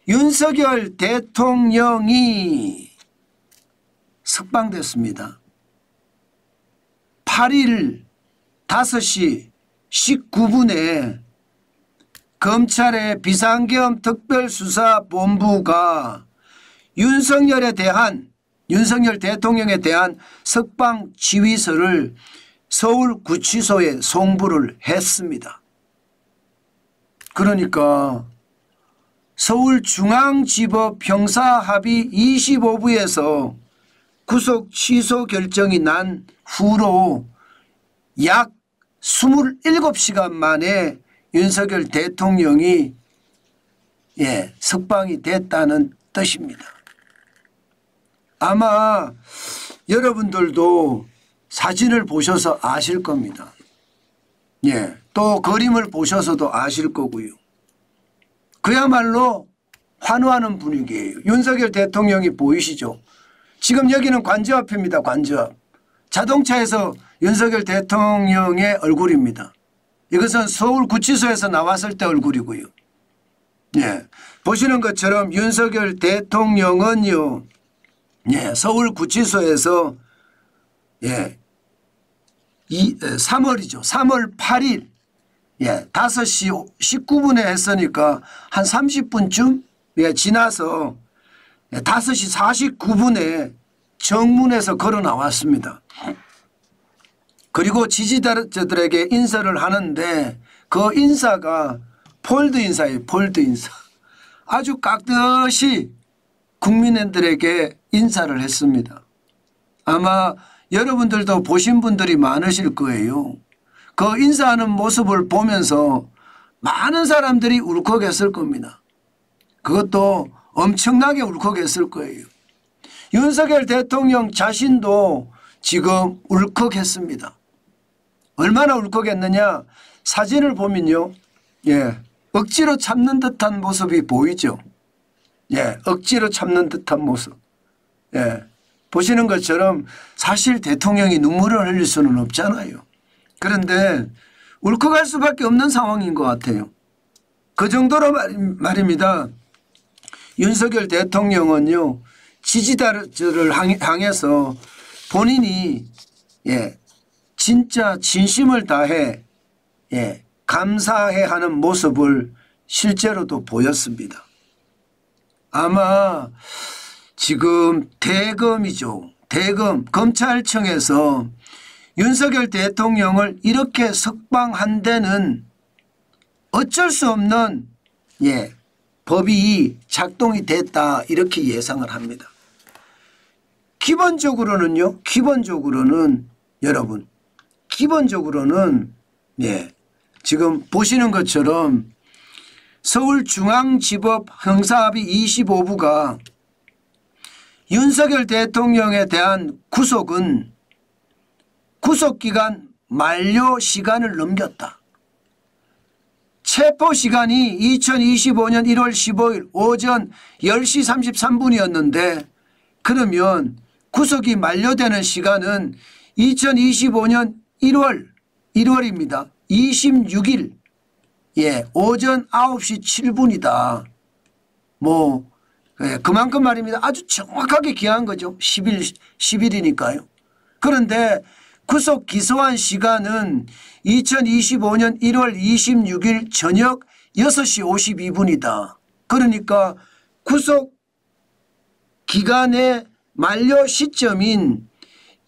윤석열 대통령이 석방됐습니다. 8일 5시 19분에 검찰의 비상계엄 특별수사본부가 윤석열 대통령에 대한 석방 지휘서를 서울구치소에 송부를 했습니다. 그러니까 서울중앙지법 형사합의 25부에서 구속 취소 결정이 난 후로 약 27시간 만에 윤석열 대통령이 석방이 됐다는 뜻입니다. 아마 여러분들도 사진을 보셔서 아실 겁니다. 또 그림을 보셔서도 아실 거고요. 그야말로 환호하는 분위기예요. 윤석열 대통령이 보이시죠? 지금 여기는 관저 앞입니다. 관저 앞. 자동차에서 윤석열 대통령의 얼굴입니다. 이것은 서울구치소에서 나왔을 때 얼굴이고요. 보시는 것처럼 윤석열 대통령은요, 서울구치소에서 3월이죠. 3월 8일 5시 19분에 했으니까 한 30분쯤 지나서 5시 49분에 정문에서 걸어 나왔습니다. 그리고 지지자들에게 인사를 하는데 그 인사가 폴드 인사예요. 폴드 인사. 아주 깍듯이 국민들에게 인사를 했습니다. 아마 여러분들도 보신 분들이 많으실 거예요. 그 인사하는 모습을 보면서 많은 사람들이 울컥했을 겁니다. 그것도 엄청나게 울컥했을 거예요. 윤석열 대통령 자신도 지금 울컥했습니다. 얼마나 울컥했느냐, 사진을 보면요, 억지로 참는 듯한 모습이 보이죠. 억지로 참는 듯한 모습. 보시는 것처럼 사실 대통령이 눈물을 흘릴 수는 없잖아요. 그런데 울컥할 수밖에 없는 상황인 것 같아요. 그 정도로 말입니다. 윤석열 대통령은요, 지지자들을 향해서 본인이 진짜 진심을 다해 감사해 하는 모습을 실제로도 보였습니다. 아마 지금 대검이죠. 대검 검찰청에서 윤석열 대통령을 이렇게 석방한 데는 어쩔 수 없는 법이 작동이 됐다, 이렇게 예상을 합니다. 기본적으로는요, 여러분, 기본적으로는 지금 보시는 것처럼 서울중앙지법 형사합의 25부가 윤석열 대통령에 대한 구속은 구속기간 만료 시간을 넘겼다. 체포시간이 2025년 1월 15일 오전 10시 33분이었는데 그러면 구속이 만료되는 시간은 2025년 1월입니다. 26일 오전 9시 7분이다. 그만큼 말입니다. 아주 정확하게 기한 거죠. 10일이니까요. 그런데 구속 기소한 시간은 2025년 1월 26일 저녁 6시 52분이다. 그러니까 구속 기간의 만료 시점인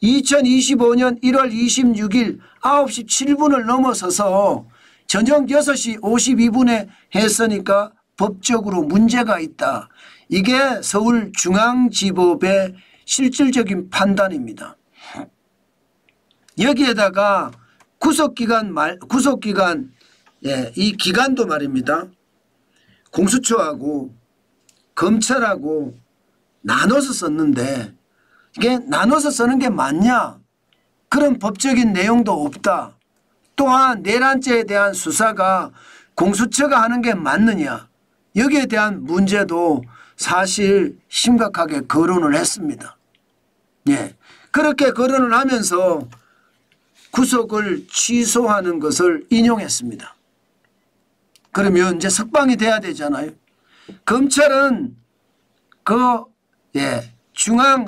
2025년 1월 26일 9시 7분을 넘어서서 저녁 6시 52분에 했으니까 법적으로 문제가 있다. 이게 서울중앙지법의 실질적인 판단입니다. 여기에다가 구속기간 이 기간도 말입니다. 공수처하고 검찰하고 나눠서 썼는데 이게 나눠서 쓰는 게 맞냐? 그런 법적인 내용도 없다. 또한 내란죄에 대한 수사가 공수처가 하는 게 맞느냐? 여기에 대한 문제도 사실 심각하게 거론을 했습니다. 그렇게 거론을 하면서 구속을 취소하는 것을 인용했습니다. 그러면 이제 석방이 돼야 되잖아요. 검찰은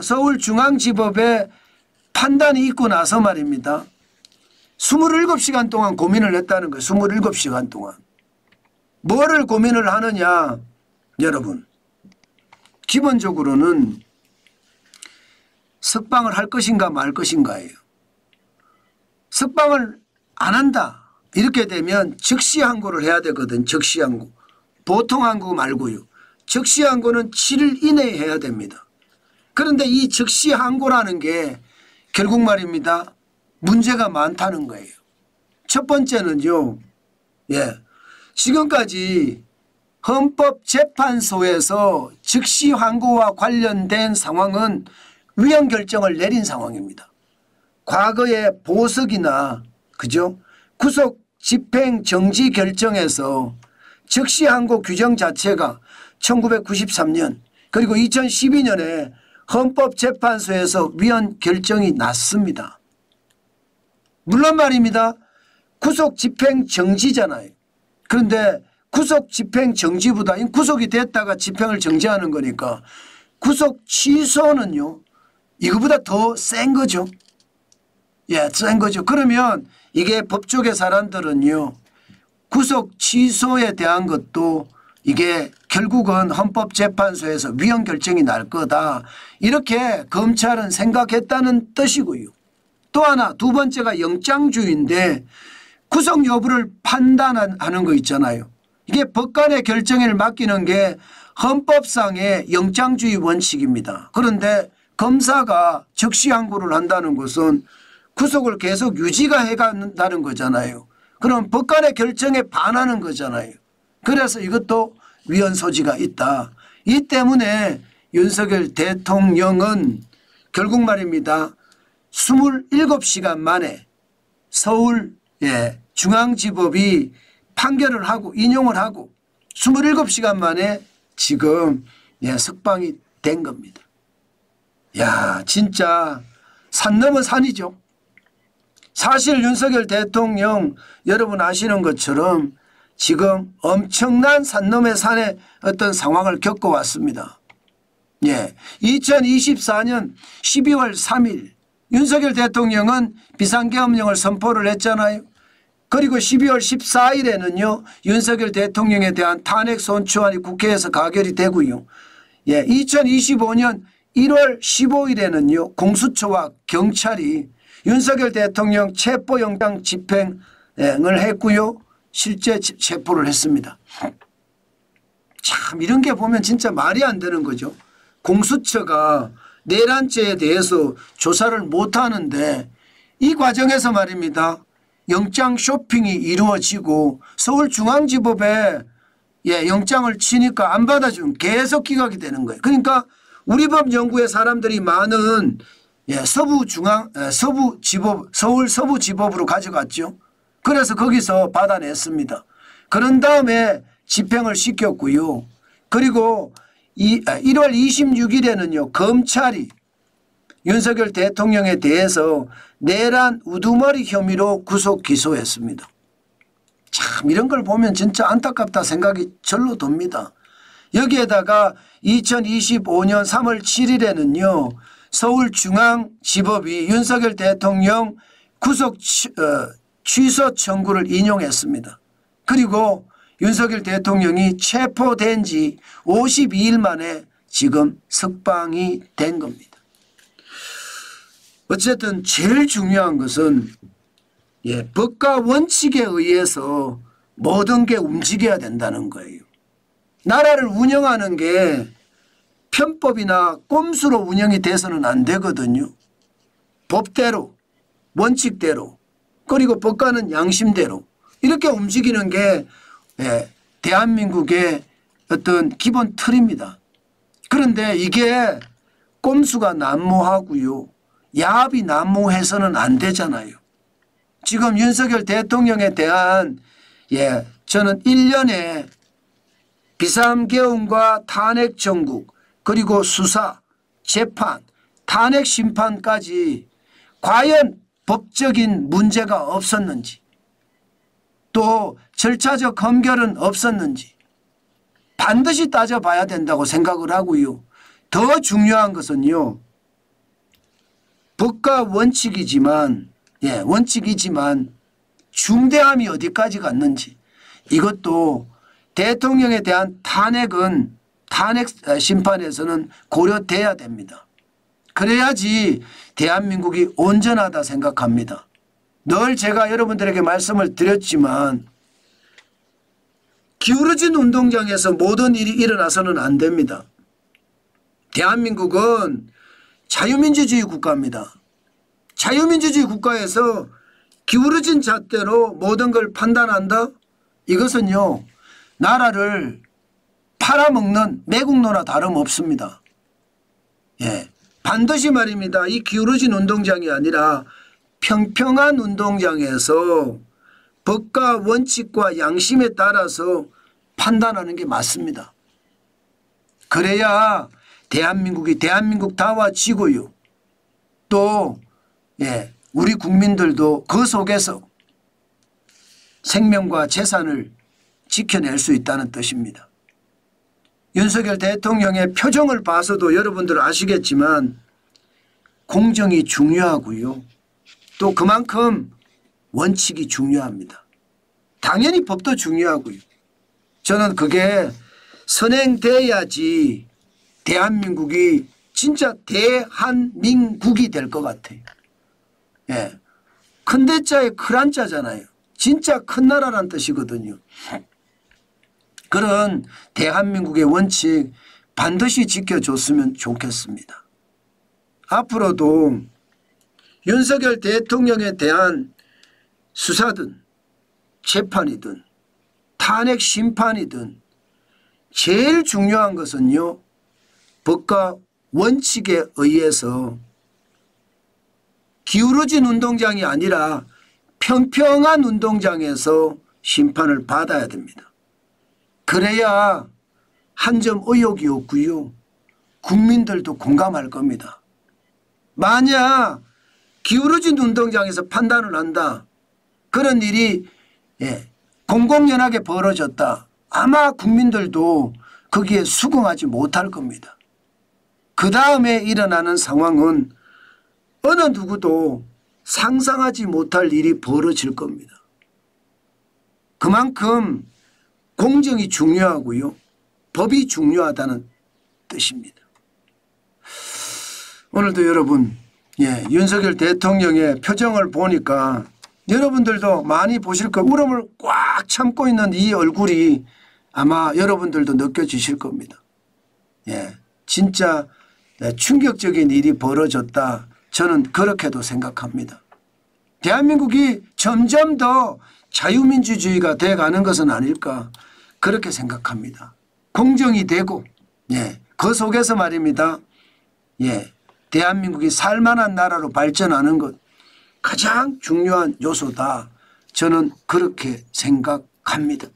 서울중앙지법의 판단이 있고 나서 말입니다. 27시간 동안 고민을 했다는 거예요. 27시간 동안. 뭐를 고민을 하느냐 여러분. 기본적으로는 석방을 할 것인가 말 것인가예요. 석방을 안 한다. 이렇게 되면 즉시 항고를 해야 되거든. 즉시 항고. 보통 항고 말고요. 즉시 항고는 7일 이내에 해야 됩니다. 그런데 이 즉시 항고라는 게 결국 말입니다. 문제가 많다는 거예요. 첫 번째는요. 지금까지 헌법재판소에서 즉시 항고와 관련된 상황은 위헌 결정을 내린 상황입니다. 과거의 보석이나 그죠? 구속 집행 정지 결정에서 즉시 항고 규정 자체가 1993년 그리고 2012년에 헌법재판소에서 위헌 결정이 났습니다. 물론 말입니다. 구속 집행 정지잖아요. 그런데 구속 집행 정지보다 구속이 됐다가 집행을 정지하는 거니까 구속 취소는요. 이거보다 더 센 거죠. 센 거죠. 그러면 이게 법조계 사람들은요. 구속 취소에 대한 것도 이게 결국은 헌법재판소에서 위헌 결정이 날 거다. 이렇게 검찰은 생각했다는 뜻이고요. 또 하나 두 번째가 영장주의인데 구속 여부를 판단하는 거 있잖아요. 이게 법관의 결정을 맡기는 게 헌법상의 영장주의 원칙입니다. 그런데 검사가 즉시 항고를 한다는 것은 구속을 계속 유지가 해간다는 거잖아요. 그럼 법관의 결정에 반하는 거잖아요. 그래서 이것도 위헌 소지가 있다. 이 때문에 윤석열 대통령은 결국 말입니다. 27시간 만에 서울 중앙지법이 판결을 하고 인용을 하고 27시간 만에 지금 석방이 된 겁니다. 야, 진짜 산 넘어 산이죠. 사실 윤석열 대통령 여러분 아시는 것처럼 지금 엄청난 산 넘어 산의 어떤 상황을 겪어왔습니다. 2024년 12월 3일 윤석열 대통령은 비상계엄령을 선포를 했잖아요. 그리고 12월 14일에는요. 윤석열 대통령에 대한 탄핵 소추안이 국회에서 가결이 되고요. 2025년 1월 15일에는요. 공수처와 경찰이 윤석열 대통령 체포영장 집행을 했고요. 실제 체포를 했습니다. 참 이런 게 보면 진짜 말이 안 되는 거죠. 공수처가 내란죄에 대해서 조사를 못하는데 이 과정에서 말입니다. 영장 쇼핑이 이루어지고 서울중앙지법에 영장을 치니까 안 받아주면 계속 기각이 되는 거예요. 그러니까 우리 법 연구에 사람들이 많은 서울 서부지법으로 가져갔죠. 그래서 거기서 받아냈습니다. 그런 다음에 집행을 시켰고요. 그리고 1월 26일에는요. 검찰이 윤석열 대통령에 대해서 내란 우두머리 혐의로 구속 기소했습니다. 참 이런 걸 보면 진짜 안타깝다 생각이 절로 듭니다. 여기에다가 2025년 3월 7일에는요. 서울중앙지법이 윤석열 대통령 구속 취소 청구를 인용했습니다. 그리고 윤석열 대통령이 체포된 지 52일 만에 지금 석방이 된 겁니다. 어쨌든 제일 중요한 것은 법과 원칙에 의해서 모든 게 움직여야 된다는 거예요. 나라를 운영하는 게 편법이나 꼼수로 운영이 돼서는 안 되거든요. 법대로 원칙대로 그리고 법과는 양심대로 이렇게 움직이는 게 대한민국의 어떤 기본 틀입니다. 그런데 이게 꼼수가 난무하고요. 야합이 난무해서는 안 되잖아요. 지금 윤석열 대통령에 대한 저는 1년에 비상계엄과 탄핵 정국 그리고 수사, 재판, 탄핵 심판까지 과연 법적인 문제가 없었는지 또 절차적 검결은 없었는지 반드시 따져봐야 된다고 생각을 하고요. 더 중요한 것은요. 법과 원칙이지만 원칙이지만 중대함이 어디까지 갔는지 이것도 대통령에 대한 탄핵은 탄핵 심판에서는 고려돼야 됩니다. 그래야지 대한민국이 온전하다 생각합니다. 늘 제가 여러분들에게 말씀을 드렸지만 기울어진 운동장에서 모든 일이 일어나서는 안 됩니다. 대한민국은 자유민주주의 국가입니다. 자유민주주의 국가에서 기울어진 잣대로 모든 걸 판단한다? 이것은요. 나라를 팔아먹는 매국노나 다름없습니다. 반드시 말입니다. 이 기울어진 운동장이 아니라 평평한 운동장에서 법과 원칙과 양심에 따라서 판단하는 게 맞습니다. 그래야 대한민국이 대한민국다워지고요. 또 우리 국민들도 그 속에서 생명과 재산을 지켜낼 수 있다는 뜻입니다. 윤석열 대통령의 표정을 봐서도 여러분들 아시겠지만 공정이 중요하고요. 또 그만큼 원칙이 중요합니다. 당연히 법도 중요하고요. 저는 그게 선행돼야지 대한민국이 진짜 대한민국이 될 것 같아요. 큰 대자에 큰 한자잖아요. 진짜 큰 나라란 뜻이거든요. 그런 대한민국의 원칙 반드시 지켜줬으면 좋겠습니다. 앞으로도 윤석열 대통령에 대한 수사든 재판이든 탄핵 심판이든 제일 중요한 것은요. 법과 원칙에 의해서 기울어진 운동장이 아니라 평평한 운동장에서 심판을 받아야 됩니다. 그래야 한 점 의혹이 없고요. 국민들도 공감할 겁니다. 만약 기울어진 운동장에서 판단을 한다. 그런 일이 공공연하게 벌어졌다. 아마 국민들도 거기에 수긍하지 못할 겁니다. 그 다음에 일어나는 상황은 어느 누구도 상상하지 못할 일이 벌어질 겁니다. 그만큼 공정이 중요하고요. 법이 중요하다는 뜻입니다. 오늘도 여러분 윤석열 대통령의 표정을 보니까 여러분들도 많이 보실 거 울음을 꽉 참고 있는 이 얼굴이 아마 여러분들도 느껴지실 겁니다. 진짜 충격적인 일이 벌어졌다. 저는 그렇게도 생각합니다. 대한민국이 점점 더 자유민주주의가 돼가는 것은 아닐까 그렇게 생각합니다. 공정이 되고 그 속에서 말입니다. 대한민국이 살만한 나라로 발전하는 것 가장 중요한 요소다. 저는 그렇게 생각합니다.